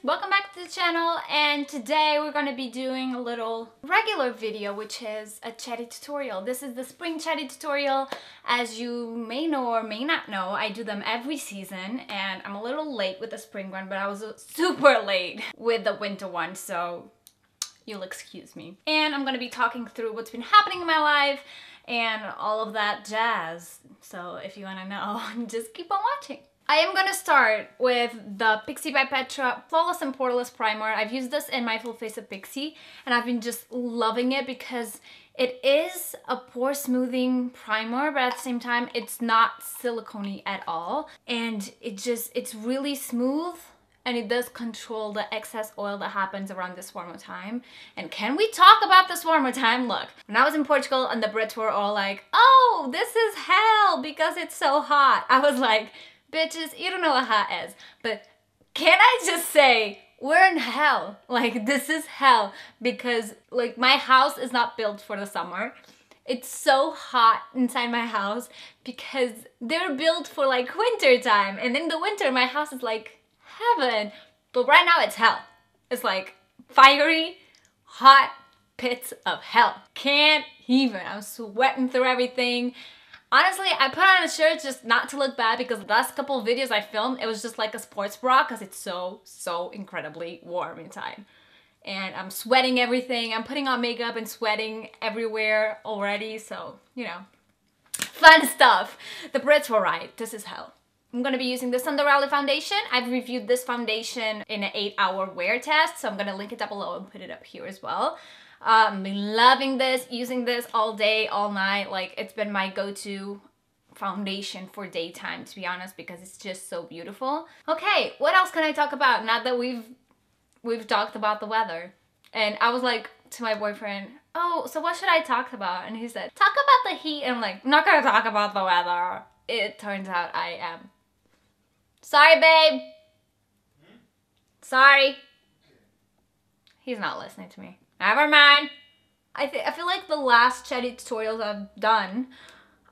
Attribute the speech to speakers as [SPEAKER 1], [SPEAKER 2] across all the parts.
[SPEAKER 1] welcome back to the channel, and today we're going to be doing a little regular video, which is a Chatty tutorial. This is the spring Chatty tutorial. As you may know or may not know, I do them every season, and I'm a little late with the spring one, but I was super late with the winter one, so you'll excuse me. And I'm going to be talking through what's been happening in my life and all of that jazz. So if you want to know, just keep on watching. I am going to start with the PIXI by Petra Flawless and Poreless Primer. I've used this in my full face of PIXI and I've been just loving it because it is a pore smoothing primer, but at the same time it's not silicone-y at all. And it's really smooth and it does control the excess oil that happens around this warmer time. And can we talk about this warmer time? Look, when I was in Portugal and the Brits were all like, oh, this is hell because it's so hot. I was like, bitches, you don't know what hot is. But can I just say, we're in hell. Like, this is hell because, like, my house is not built for the summer. It's so hot inside my house because they're built for, like, winter time. And in the winter, my house is, like, heaven. But right now, it's hell. It's, like, fiery, hot pits of hell. Can't even. I'm sweating through everything. Honestly, I put on a shirt just not to look bad because the last couple of videos I filmed, it was just like a sports bra because it's so incredibly warm inside. And I'm sweating everything. I'm putting on makeup and sweating everywhere already. So, you know, fun stuff. The Brits were right. This is hell. I'm going to be using the Sunderelli foundation. I've reviewed this foundation in an 8-hour wear test. So I'm going to link it down below and put it up here as well. Been loving this, using this all day, all night. Like, it's been my go-to foundation for daytime, to be honest, because it's just so beautiful. Okay, what else can I talk about now that we've talked about the weather? And I was like to my boyfriend, oh, so what should I talk about? And he said, talk about the heat. And I'm like, I'm not gonna talk about the weather. It turns out I am. Sorry, babe. Sorry. He's not listening to me. Never mind. I feel like the last Chatty tutorials I've done,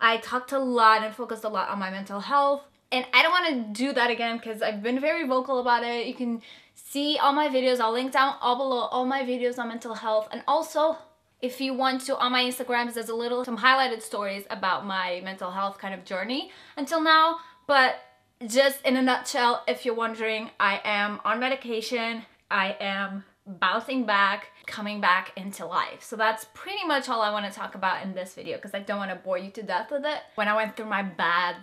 [SPEAKER 1] I talked a lot and focused a lot on my mental health. And I don't want to do that again because I've been very vocal about it. You can see all my videos. I'll link down all below all my videos on mental health. And also, if you want to, on my Instagrams, there's some highlighted stories about my mental health kind of journey until now. But just in a nutshell, if you're wondering, I am on medication. I am bouncing back, coming back into life. So that's pretty much all I want to talk about in this video because I don't want to bore you to death with it. When I went through my bad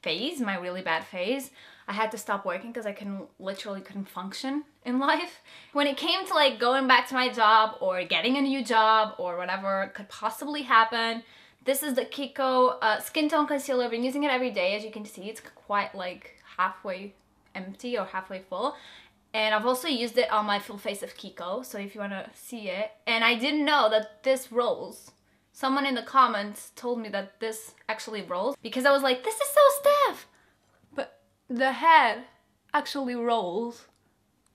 [SPEAKER 1] phase, my really bad phase, I had to stop working because I literally couldn't function in life. When it came to like going back to my job or getting a new job or whatever could possibly happen, this is the KIKO Skin Tone Concealer. I've been using it every day. As you can see, it's quite like halfway empty or halfway full. And I've also used it on my full face of KIKO, so if you want to see it. And I didn't know that this rolls. Someone in the comments told me that this actually rolls because I was like, this is so stiff! But the head actually rolls.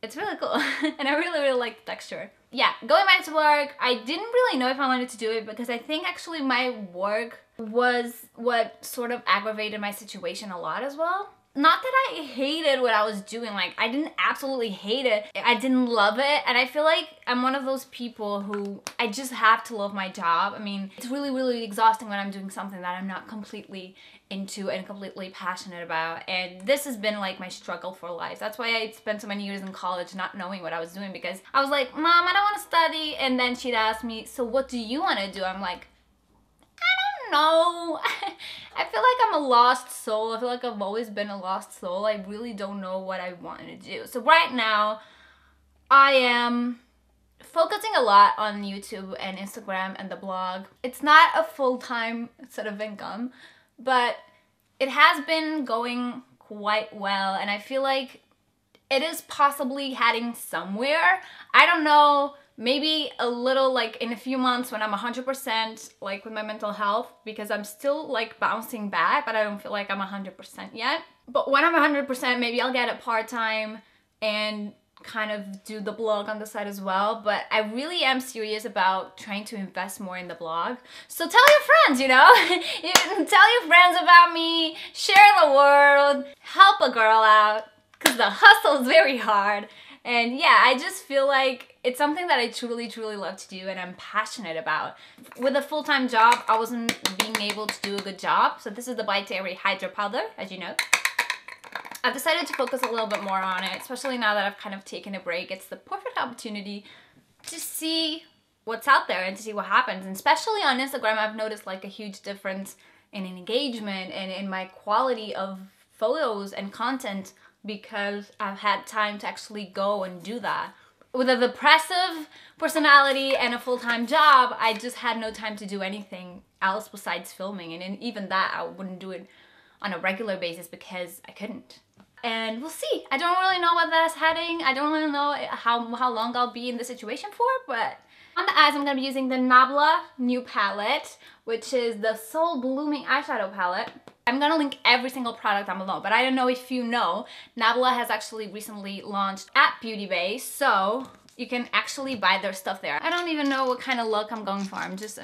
[SPEAKER 1] It's really cool. And I really like the texture. Yeah, going back to work, I didn't really know if I wanted to do it because I think actually my work was what sort of aggravated my situation a lot as well. Not that I hated what I was doing, like I didn't absolutely hate it, I didn't love it, and I feel like I'm one of those people who I just have to love my job. I mean, it's really exhausting when I'm doing something that I'm not completely into and completely passionate about, and this has been like my struggle for life. That's why I spent so many years in college not knowing what I was doing because I was like, Mom, I don't want to study, and then she'd ask me, so what do you want to do? I'm like, no. I feel like I'm a lost soul. I feel like I've always been a lost soul. I really don't know what I want to do. So right now, I am focusing a lot on YouTube and Instagram and the blog. It's not a full-time sort of income, but it has been going quite well, and I feel like it is possibly heading somewhere. I don't know. Maybe a little, like in a few months when I'm 100% like with my mental health, because I'm still like bouncing back, but I don't feel like I'm 100% yet. But when I'm 100%, maybe I'll get it part-time and kind of do the blog on the side as well. But I really am serious about trying to invest more in the blog. So tell your friends, you know, tell your friends about me, share the world, help a girl out, because the hustle is very hard. And yeah, I just feel like it's something that I truly love to do and I'm passionate about. With a full-time job, I wasn't being able to do a good job. So this is the By Terry Hydra powder, as you know. I've decided to focus a little bit more on it, especially now that I've kind of taken a break. It's the perfect opportunity to see what's out there and to see what happens. And especially on Instagram, I've noticed like a huge difference in engagement and in my quality of photos and content because I've had time to actually go and do that. With a depressive personality and a full-time job, I just had no time to do anything else besides filming. And even that, I wouldn't do it on a regular basis because I couldn't. And we'll see. I don't really know what that's heading. I don't really know how long I'll be in this situation for, but on the eyes, I'm going to be using the NABLA new palette, which is the Soul Blooming Eyeshadow Palette. I'm going to link every single product down below, but I don't know if you know, NABLA has actually recently launched at Beauty Bay, so you can actually buy their stuff there. I don't even know what kind of look I'm going for. I'm just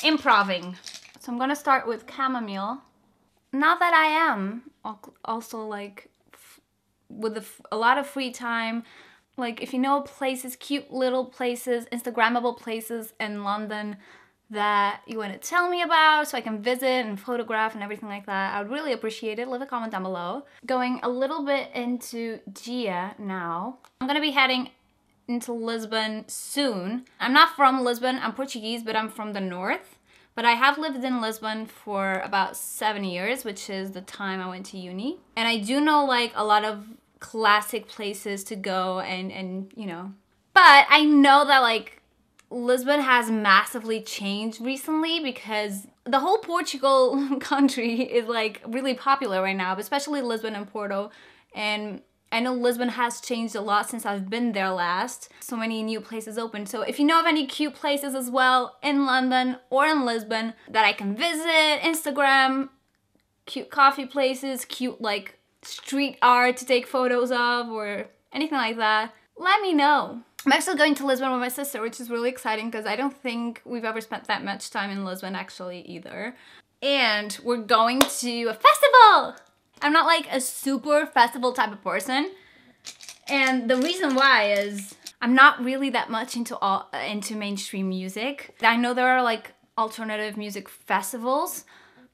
[SPEAKER 1] improving. So I'm going to start with chamomile. Not that I am also like with a lot of free time. Like if you know places, cute little places, Instagrammable places in London that you want to tell me about so I can visit and photograph and everything like that, I would really appreciate it. Leave a comment down below. Going a little bit into Gia now. I'm gonna be heading into Lisbon soon. I'm not from Lisbon, I'm Portuguese, but I'm from the north. But I have lived in Lisbon for about 7 years, which is the time I went to uni. And I do know like a lot of classic places to go and you know. But I know that like Lisbon has massively changed recently because the whole Portugal country is like really popular right now, especially Lisbon and Porto. And I know Lisbon has changed a lot since I've been there last. So many new places open. So if you know of any cute places as well in London or in Lisbon that I can visit, Instagram, cute coffee places, cute like street art to take photos of or anything like that, let me know. I'm actually going to Lisbon with my sister, which is really exciting because I don't think we've ever spent that much time in Lisbon actually either. And we're going to a festival! I'm not like a super festival type of person. And the reason why is I'm not really that much into mainstream music. I know there are like alternative music festivals,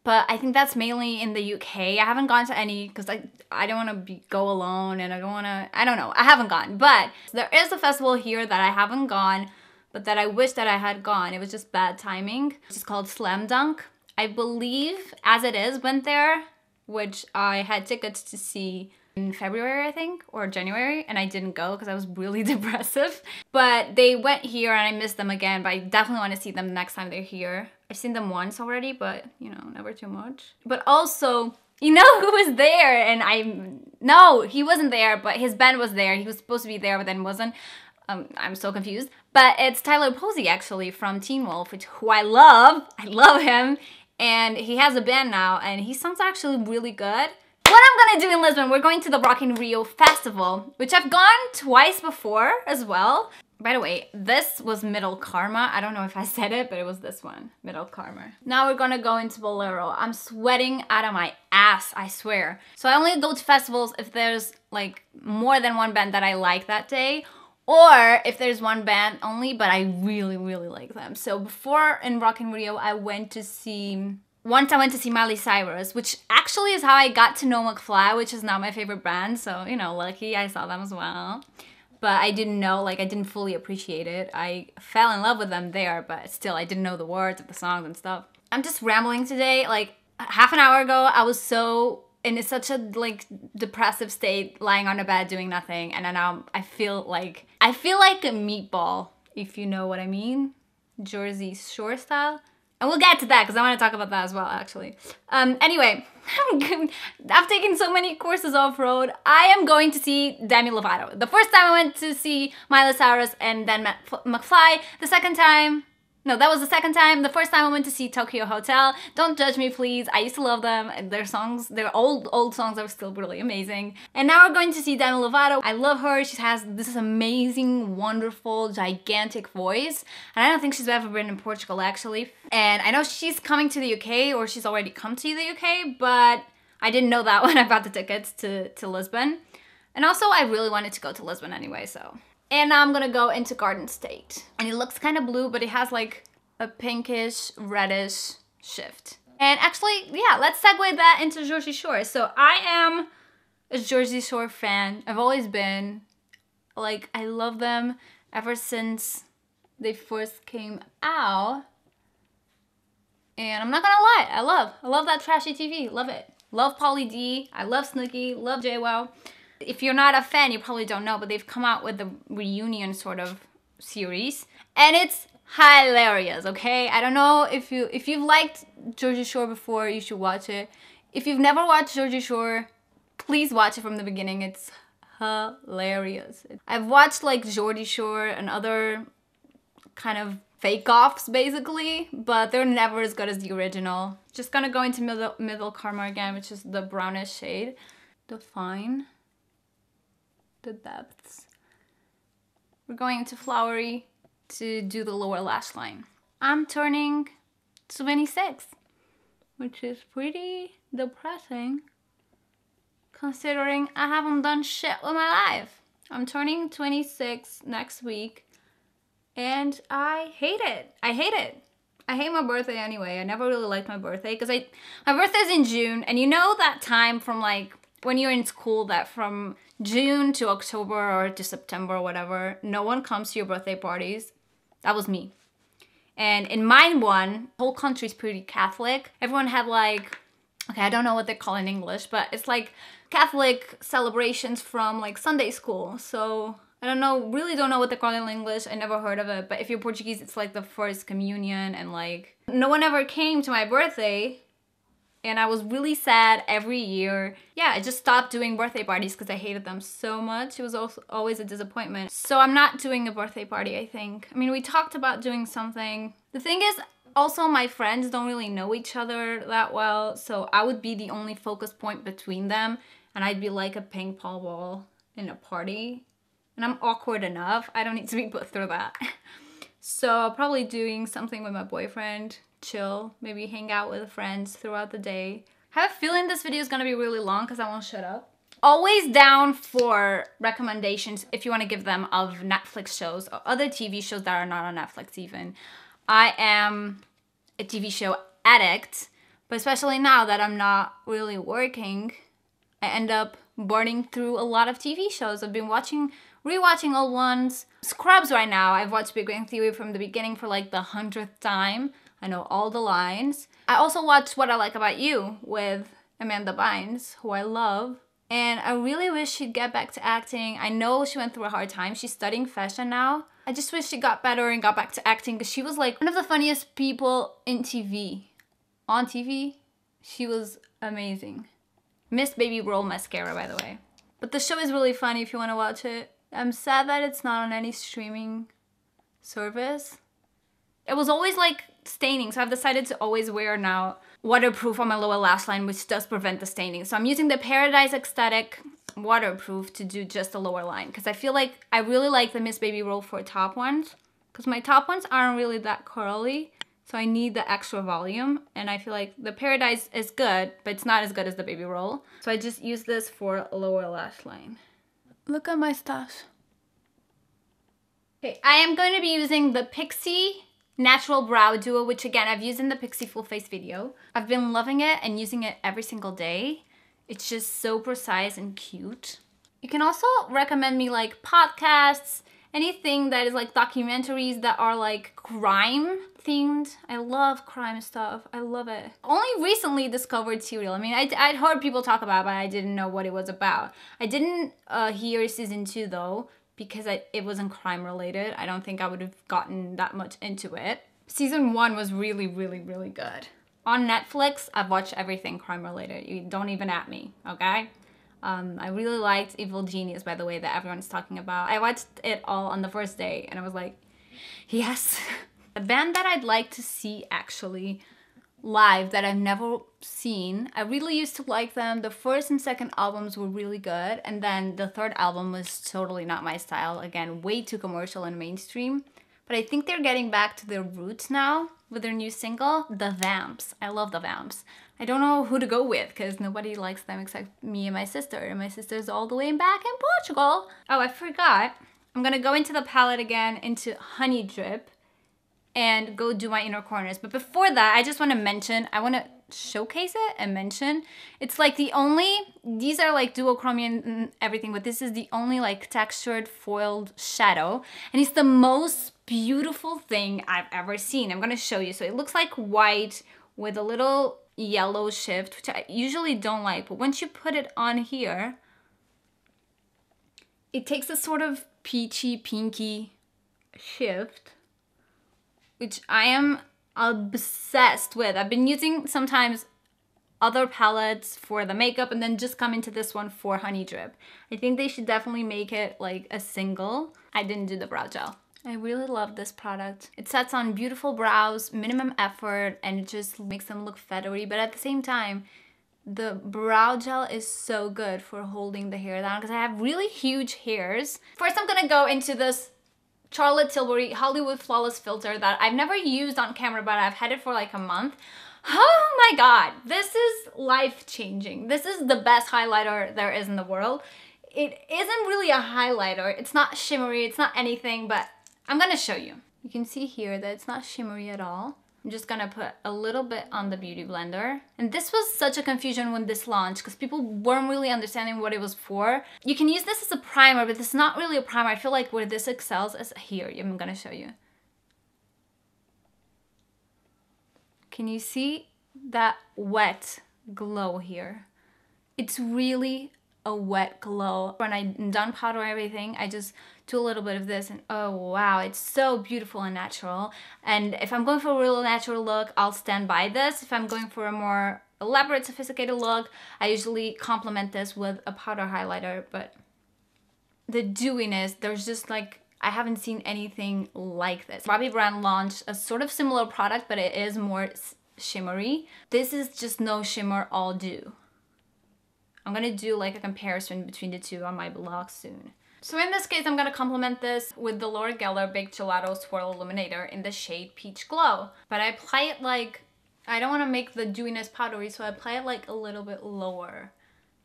[SPEAKER 1] but I think that's mainly in the UK. I haven't gone to any because I don't want to go alone and I don't know. I haven't gone. But there is a festival here that I haven't gone, but that I wish that I had gone. It was just bad timing. It's called Slam Dunk. I believe As It Is went there, which I had tickets to see in February, I think, or January, and I didn't go because I was really depressive. But they went here and I missed them again, but I definitely want to see them next time they're here. I've seen them once already, but you know, never too much. But also, you know who was there? And no, he wasn't there, but his band was there. He was supposed to be there, but then wasn't. I'm so confused. But it's Tyler Posey actually from Teen Wolf, who I love. I love him. And he has a band now, and he sounds actually really good. What I'm gonna do in Lisbon, we're going to the Rock in Rio Festival, which I've gone twice before as well. By the way, this was Middle Karma. I don't know if I said it, but it was this one, Middle Karma. Now we're gonna go into Bolero. I'm sweating out of my ass, I swear. So I only go to festivals if there's like more than one band that I like that day, or if there's one band only, but I really like them. So before in Rock in Rio, once I went to see Miley Cyrus, which actually is how I got to know McFly, which is now my favorite band. So, you know, lucky I saw them as well. But I didn't know, like I didn't fully appreciate it. I fell in love with them there, but still I didn't know the words of the songs and stuff. I'm just rambling today. Like half an hour ago, I was so in such a like depressive state, lying on a bed doing nothing, and then now I feel like a meatball, if you know what I mean, Jersey Shore style. And we'll get to that because I want to talk about that as well, actually. Anyway, I've taken so many courses off-road. I am going to see Demi Lovato. The first time I went to see Miley Cyrus and then McFly. The second time, no, that was the second time. The first time I went to see Tokyo Hotel. Don't judge me, please. I used to love them. Their songs, their old songs are still really amazing. And now we're going to see Demi Lovato. I love her. She has this amazing, wonderful, gigantic voice. And I don't think she's ever been in Portugal, actually. And I know she's coming to the UK, or she's already come to the UK, but I didn't know that when I bought the tickets to Lisbon. And also I really wanted to go to Lisbon anyway, so. And now I'm gonna go into Garden State. And it looks kind of blue, but it has like a pinkish, reddish shift. And actually, yeah, let's segue that into Jersey Shore. So I am a Jersey Shore fan. I've always been. Like, I love them ever since they first came out. And I'm not gonna lie, I love that trashy TV. Love it. Love Pauly D. I love Snooki. Love JWoww. If you're not a fan, you probably don't know, but they've come out with the reunion sort of series. And it's hilarious, okay? I don't know if you've liked Jersey Shore before, you should watch it. If you've never watched Jersey Shore, please watch it from the beginning. It's hilarious. I've watched like Geordie Shore and other kind of fake-offs basically, but they're never as good as the original. Just gonna go into middle Karma again, which is the brownish shade. Define the depths. We're going into Flowery to do the lower lash line. I'm turning 26, which is pretty depressing considering I haven't done shit with my life. I'm turning 26 next week and I hate it. I hate it. I hate my birthday anyway. I never really liked my birthday because my birthday's in June, and you know that time from like when you're in school that from June to October or to September or whatever, no one comes to your birthday parties. That was me. And in mine one, the whole country's pretty Catholic. Everyone had like, okay, I don't know what they call in English, but it's like Catholic celebrations from like Sunday school. So I don't know, really don't know what they call it in English. I never heard of it, but if you're Portuguese, it's like the first communion, and like no one ever came to my birthday. And I was really sad every year. Yeah, I just stopped doing birthday parties because I hated them so much. It was also always a disappointment. So I'm not doing a birthday party, I think. I mean, we talked about doing something. The thing is, also my friends don't really know each other that well. So I would be the only focus point between them. And I'd be like a ping pong ball in a party. And I'm awkward enough. I don't need to be put through that. So probably doing something with my boyfriend. Chill, maybe hang out with friends throughout the day. I have a feeling this video is gonna be really long because I won't shut up. Always down for recommendations if you want to give them of Netflix shows or other TV shows that are not on Netflix even. I am a TV show addict, but especially now that I'm not really working, I end up burning through a lot of TV shows. I've been rewatching old ones. Scrubs right now. I've watched Big Bang Theory from the beginning for like the 100th time. I know all the lines. I also watched What I Like About You with Amanda Bynes, who I love. And I really wish she'd get back to acting. I know she went through a hard time. She's studying fashion now. I just wish she got better and got back to acting because she was like one of the funniest people in TV. On TV, she was amazing. Miss Baby Roll Mascara, by the way. But the show is really funny if you want to watch it. I'm sad that it's not on any streaming service. It was always like staining, so I've decided to always wear now waterproof on my lower lash line, which does prevent the staining. So I'm using the Paradise Extatic waterproof to do just the lower line because I feel like I really like the Miss Baby Roll for top ones because my top ones aren't really that curly, so I need the extra volume, and I feel like the Paradise is good, but it's not as good as the Baby Roll. So I just use this for lower lash line. Look at my stash. Okay, I am going to be using the PIXI Natural Brow Duo, which again, I've used in the PIXI full face video. I've been loving it and using it every single day. It's just so precise and cute. You can also recommend me like podcasts, anything that is like documentaries that are like crime themed. I love crime stuff. I love it. Only recently discovered Serial. I mean, I'd heard people talk about it, but I didn't know what it was about. I didn't hear season 2 though, because it wasn't crime related. I don't think I would have gotten that much into it. Season 1 was really, really, really good. On Netflix, I've watched everything crime related. You don't even at me, okay? I really liked Evil Genius, by the way, that everyone's talking about. I watched it all on the first day and I was like, yes. A band that I'd like to see actually live that I've never seen. I really used to like them. The first and second albums were really good, and then the third album was totally not my style. Again, way too commercial and mainstream. but I think they're getting back to their roots now with their new single, The Vamps. I love The Vamps. I don't know who to go with because nobody likes them except me and my sister. And my sister's all the way back in Portugal. Oh, I forgot. I'm gonna go into the palette again, into Honey Drip, and go do my inner corners. But before that, I just want to mention, I want to showcase it and mention, it's like the only, these are like duochrome and everything, but this is the only like textured foiled shadow, and it's the most beautiful thing I've ever seen. I'm gonna show you. So it looks like white with a little yellow shift, which I usually don't like, but once you put it on here, it takes a sort of peachy pinky shift, which I am obsessed with. I've been using sometimes other palettes for the makeup and then just come into this one for Honey Drip. I think they should definitely make it like a single. I didn't do the brow gel. I really love this product. It sets on beautiful brows, minimum effort, and it just makes them look feathery, but at the same time, the brow gel is so good for holding the hair down because I have really huge hairs. First, I'm gonna go into this Charlotte Tilbury Hollywood Flawless Filter that I've never used on camera, but I've had it for like a month. Oh my god, this is life-changing. This is the best highlighter there is in the world. It isn't really a highlighter. It's not shimmery, it's not anything, but I'm gonna show you. You can see here that it's not shimmery at all. I'm just gonna put a little bit on the Beauty Blender. And this was such a confusion when this launched because people weren't really understanding what it was for. You can use this as a primer, but this is not really a primer. I feel like where this excels is here. I'm gonna show you. Can you see that wet glow here? It's really a wet glow. When I'm done powdering everything, I just do a little bit of this and oh wow, it's so beautiful and natural. And if I'm going for a real natural look, I'll stand by this. If I'm going for a more elaborate, sophisticated look, I usually complement this with a powder highlighter. But the dewiness, there's just like, I haven't seen anything like this. Bobbi Brown launched a sort of similar product, but it is more shimmery. This is just no shimmer, all dew. I'm gonna do like a comparison between the two on my blog soon. So in this case, I'm gonna complement this with the Laura Geller Big Gelato Swirl Illuminator in the shade Peach Glow. But I apply it like, I don't wanna make the dewiness powdery, so I apply it like a little bit lower,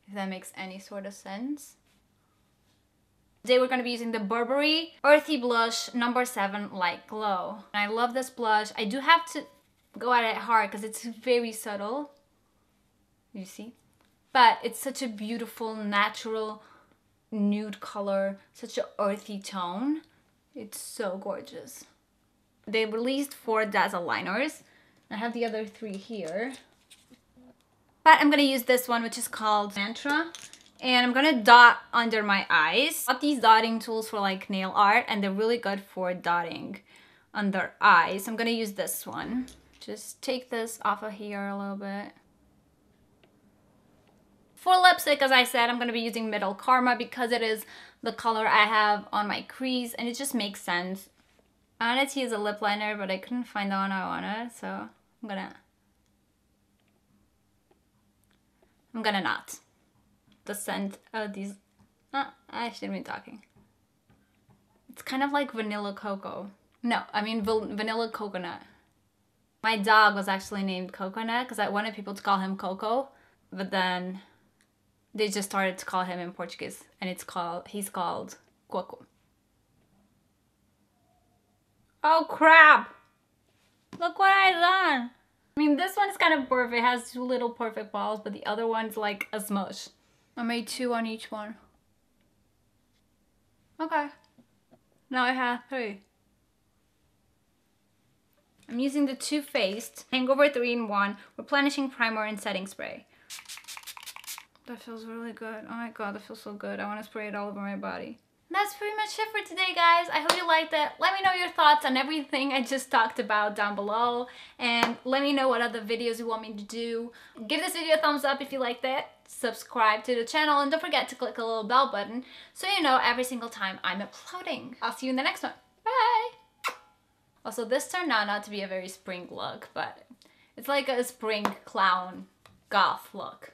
[SPEAKER 1] if that makes any sort of sense. Today we're gonna be using the Burberry Earthy Blush No. 7 Light Glow. And I love this blush. I do have to go at it hard because it's very subtle. You see? But it's such a beautiful, natural, nude color, such an earthy tone. It's so gorgeous. They released 4 Dazzle liners. I have the other 3 here. But I'm gonna use this one, which is called Mantra. And I'm gonna dot under my eyes. I got these dotting tools for like nail art, and they're really good for dotting under eyes. I'm gonna use this one. Just take this off of here a little bit. For lipstick, as I said, I'm going to be using Middle Karma because it is the color I have on my crease and it just makes sense. I wanted to use a lip liner, but I couldn't find the one I wanted, so I'm gonna not. The scent of these, I shouldn't be talking. It's kind of like vanilla cocoa. No, I mean vanilla coconut. My dog was actually named Coconut because I wanted people to call him Coco, but then they just started to call him in Portuguese, and he's called Coco. Oh crap! Look what I done! I mean, this one's kind of perfect. It has 2 little perfect balls, but the other one's like a smush. I made 2 on each one. Okay. Now I have 3. I'm using the Too Faced Hangover 3-in-1 Replenishing Primer and Setting Spray. That feels really good. Oh my god, that feels so good. I want to spray it all over my body. That's pretty much it for today, guys. I hope you liked it. Let me know your thoughts on everything I just talked about down below. And let me know what other videos you want me to do. Give this video a thumbs up if you liked it. Subscribe to the channel. And don't forget to click the little bell button so you know every single time I'm uploading. I'll see you in the next one. Bye! Also, this turned out not to be a very spring look, but it's like a spring clown goth look.